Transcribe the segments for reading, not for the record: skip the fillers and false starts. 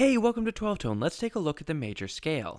Hey, welcome to 12 Tone. Let's take a look at the major scale.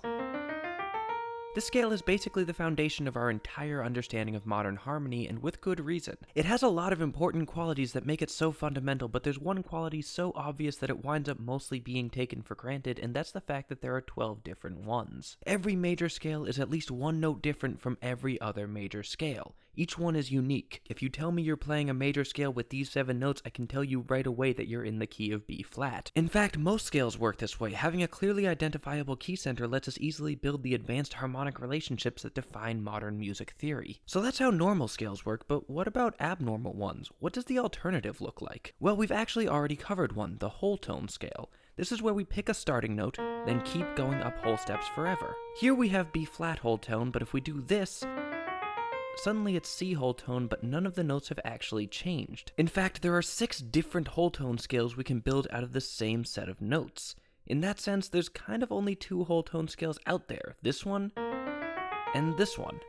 This scale is basically the foundation of our entire understanding of modern harmony, and with good reason. It has a lot of important qualities that make it so fundamental, but there's one quality so obvious that it winds up mostly being taken for granted, and that's the fact that there are 12 different ones. Every major scale is at least one note different from every other major scale. Each one is unique. If you tell me you're playing a major scale with these 7 notes, I can tell you right away that you're in the key of B flat. In fact, most scales work this way. Having a clearly identifiable key center lets us easily build the advanced harmonic relationships that define modern music theory. So that's how normal scales work, but what about abnormal ones? What does the alternative look like? Well, we've actually already covered one, the whole tone scale. This is where we pick a starting note, then keep going up whole steps forever. Here we have B flat whole tone, but if we do this, suddenly it's C whole tone, but none of the notes have actually changed. In fact, there are 6 different whole tone scales we can build out of the same set of notes. In that sense, there's kind of only 2 whole tone scales out there, this one and this one.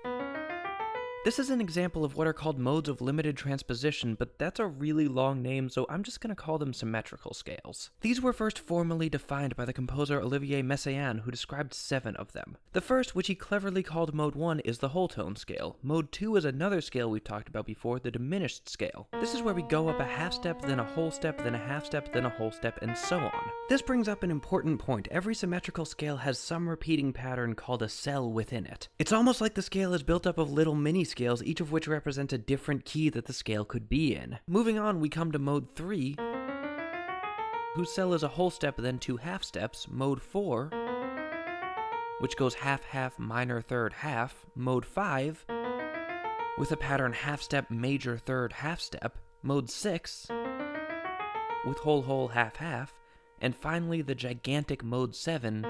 This is an example of what are called modes of limited transposition, but that's a really long name, so I'm just going to call them symmetrical scales. These were first formally defined by the composer Olivier Messiaen, who described 7 of them. The first, which he cleverly called Mode 1, is the whole tone scale. Mode 2 is another scale we've talked about before, the diminished scale. This is where we go up a half step, then a whole step, then a half step, then a whole step, and so on. This brings up an important point. Every symmetrical scale has some repeating pattern called a cell within it. It's almost like the scale is built up of little mini scales, each of which represents a different key that the scale could be in. Moving on, we come to Mode 3, whose cell is a whole step, then 2 half steps. Mode 4, which goes half, half, minor, third, half. Mode 5, with a pattern half step, major, third, half step. Mode 6, with whole, whole, half, half. And finally, the gigantic Mode 7,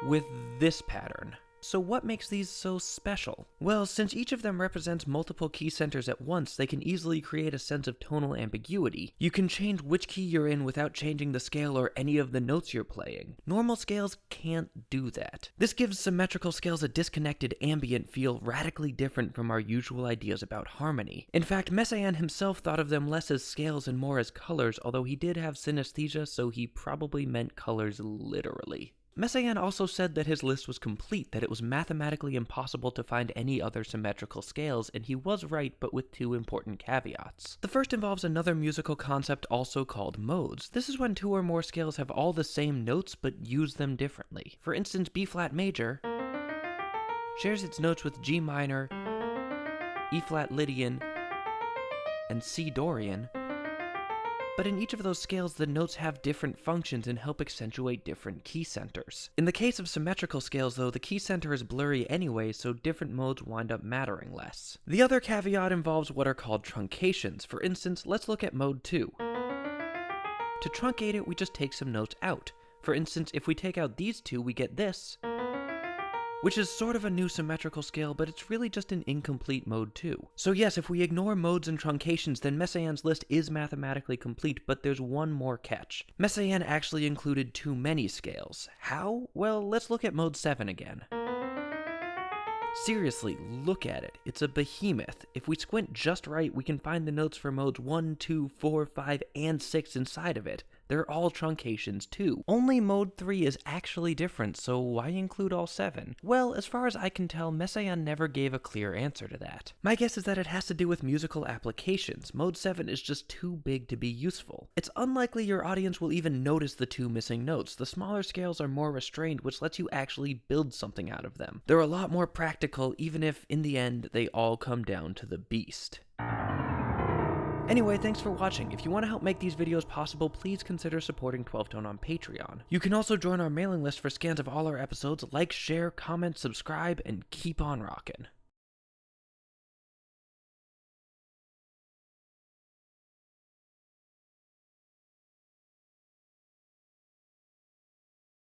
with this pattern. So what makes these so special? Well, since each of them represents multiple key centers at once, they can easily create a sense of tonal ambiguity. You can change which key you're in without changing the scale or any of the notes you're playing. Normal scales can't do that. This gives symmetrical scales a disconnected ambient feel radically different from our usual ideas about harmony. In fact, Messiaen himself thought of them less as scales and more as colors, although he did have synesthesia, so he probably meant colors literally. Messiaen also said that his list was complete, that it was mathematically impossible to find any other symmetrical scales, and he was right, but with 2 important caveats. The first involves another musical concept also called modes. This is when 2 or more scales have all the same notes, but use them differently. For instance, B flat major shares its notes with G minor, E flat Lydian, and C Dorian, but in each of those scales, the notes have different functions and help accentuate different key centers. In the case of symmetrical scales, though, the key center is blurry anyway, so different modes wind up mattering less. The other caveat involves what are called truncations. For instance, let's look at Mode 2. To truncate it, we just take some notes out. For instance, if we take out these 2, we get this, which is sort of a new symmetrical scale, but it's really just an incomplete Mode 2. So yes, if we ignore modes and truncations, then Messiaen's list is mathematically complete, but there's one more catch. Messiaen actually included too many scales. How? Well, let's look at Mode 7 again. Seriously, look at it. It's a behemoth. If we squint just right, we can find the notes for modes 1, 2, 4, 5, and 6 inside of it. They're all truncations too. Only Mode 3 is actually different, so why include all 7? Well, as far as I can tell, Messiaen never gave a clear answer to that. My guess is that it has to do with musical applications. Mode 7 is just too big to be useful. It's unlikely your audience will even notice the 2 missing notes. The smaller scales are more restrained, which lets you actually build something out of them. They're a lot more practical, even if, in the end, they all come down to the beast. Anyway, thanks for watching. If you want to help make these videos possible, please consider supporting 12 Tone on Patreon. You can also join our mailing list for scans of all our episodes, like, share, comment, subscribe, and keep on rockin'.